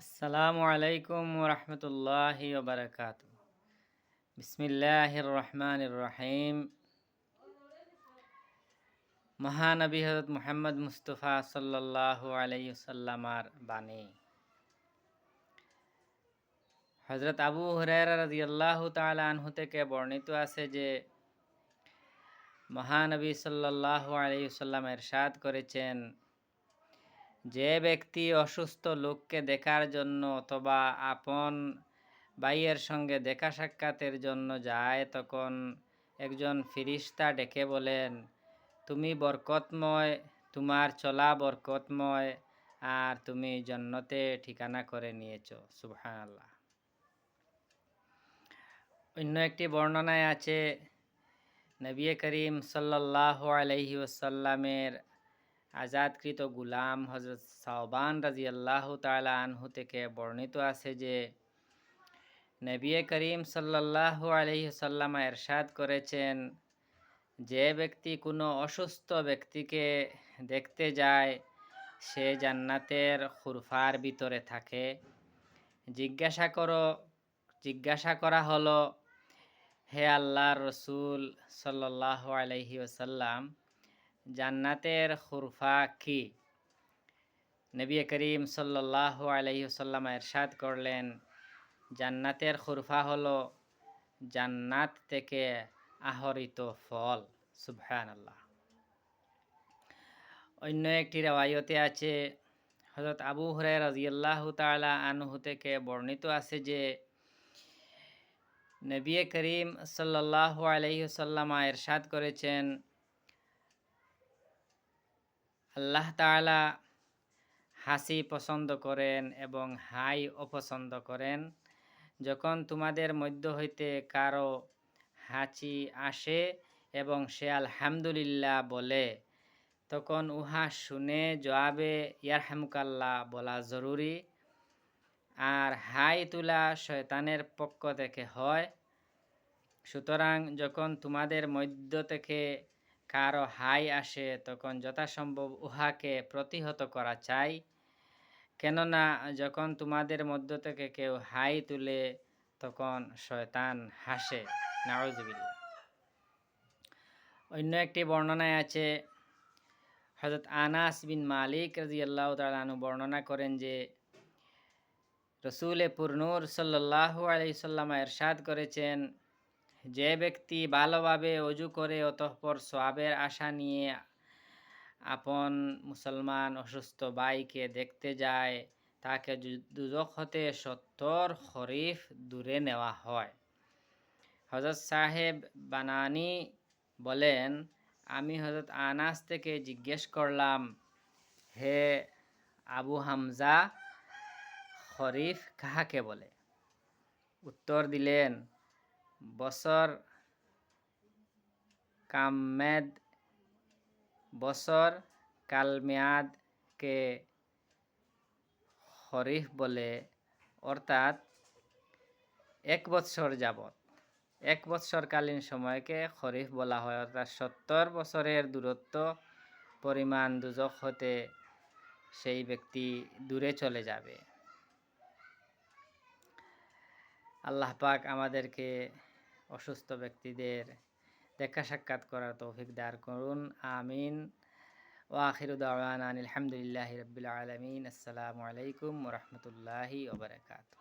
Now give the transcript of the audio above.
আসসালামু আলাইকুম ওরহমতুল্লাহি ওবরাকাতু। বিসমিল্লাহির রহমানির রহিম। মহানবী হযরত মুহাম্মদ মুস্তাফা সাল্লাল্লাহু আলাইহি ওয়াসাল্লামার বাণী। হযরত আবু হুরায়রা রাদিয়াল্লাহু তাআলা আনহু থেকে বর্ণিত আছে যে মহানবী সাল্লাল্লাহু আলাইহি ওয়াসাল্লাম ইরশাদ করেছেন, যে ব্যক্তি অসুস্থ লোককে দেখার জন্য অথবা আপন ভাইয়ের সঙ্গে দেখা সাক্ষাতের জন্য যায়, তখন একজন ফিরিস্তা ডেকে বলেন, তুমি বরকতময়, তোমার চলা বরকতময়, আর তুমি জান্নাতে ঠিকানা করে নিয়েছ। সুবহানাল্লাহ। অন্য একটি বর্ণনায় আছে, নবী করিম সাল্লাল্লাহু আলাইহি ওয়াসাল্লামের আজাদকৃত গুলাম হযরত সাওবান রাদিয়াল্লাহু তাআলা আনহু থেকে বর্ণিত আছে যে নবী করিম সাল্লাল্লাহু আলাইহি ওয়াসাল্লাম ইরশাদ করেছেন, যে ব্যক্তি কোনো অসুস্থ ব্যক্তিকে দেখতে যায় সে জান্নাতের খুরফার ভিতরে থাকে। জিজ্ঞাসা করা হলো, হে আল্লাহর রসুল সাল্লাল্লাহু আলাইহি ওয়াসাল্লাম, জান্নাতের খুরফা কি? নবী করিম সাল্লাল্লাহু আলাইহি ওয়াসাল্লাম ইরশাদ করলেন, জান্নাতের খুরফা হলো জান্নাত থেকে আহরিত ফল। সুবহানাল্লাহ। অন্য একটি রওয়ায়তে আছে, হযরত আবু হুরায়রা রাদিয়াল্লাহু তাআলা আনহু থেকে বর্ণিত আছে যে নবী করিম সাল্লাল্লাহু আলাইহি ওয়াসাল্লাম ইরশাদ করেছেন, আল্লাহ তাআলা হাসি পছন্দ করেন এবং হাই অপছন্দ করেন। যখন তোমাদের মধ্য হইতে কারো হাঁচি আসে এবং সে আলহামদুলিল্লাহ বলে, তখন উহা শুনে জবাবে ইয়ারহামুকাল্লাহ বলা জরুরি। আর হাই তোলা শয়তানের পক্ষ থেকে হয়। সুতরাং যখন তোমাদের মধ্য থেকে কারো হাই আসে তখন যথাসম্ভব উহাকে প্রতিহত করা চাই, কেননা যখন তোমাদের মধ্য থেকে কেউ হাই তুলে তখন শয়তান হাসে। নাউযুবিল্লাহ। অন্য একটি বর্ণনায় আছে, হযরত আনাস বিন মালিক রাদিয়াল্লাহু তাআলা আনহু বর্ণনা করেন যে রাসূলে পুরনূর সাল্লাল্লাহু আলাইহি ওয়াসাল্লাম ইরশাদ করেছেন, যে ব্যক্তি ভালোভাবে ওযু করে অতঃপর সওয়াবের আশা নিয়ে আপন মুসলমান অসুস্থ ভাইকে দেখতে যায়, তাকে দুজখ হতে 70 খরিফ দূরে নেওয়া হয়। হযরত সাহেব বানানী বলেন, আমি হযরত আনাস থেকে জিজ্ঞেস করলাম, হে আবু হামজা, খরিফ কাহাকে বলে? উত্তর দিলেন, বছর কালমেয়াদকে খরিফ বলে, অর্থাৎ 1 বৎসর যাবৎ, 1 বৎসরকালীন সময়কে খরিফ বলা হয়। অর্থাৎ 70 বছরের দূরত্ব পরিমাণ দুজখ হতে সেই ব্যক্তি দূরে চলে যাবে। আল্লাহ পাক আমাদেরকে অসুস্থ ব্যক্তিদের দেখা সাক্ষাৎ করার তৌফিক দান করুন। আমিন। ওয়া আখিরু দাওয়ানা আনিল হামদুলিল্লাহি রাব্বিল আলামিন। আসসালামু আলাইকুম ওয়া রাহমাতুল্লাহি ওয়া বারাকাতুহু।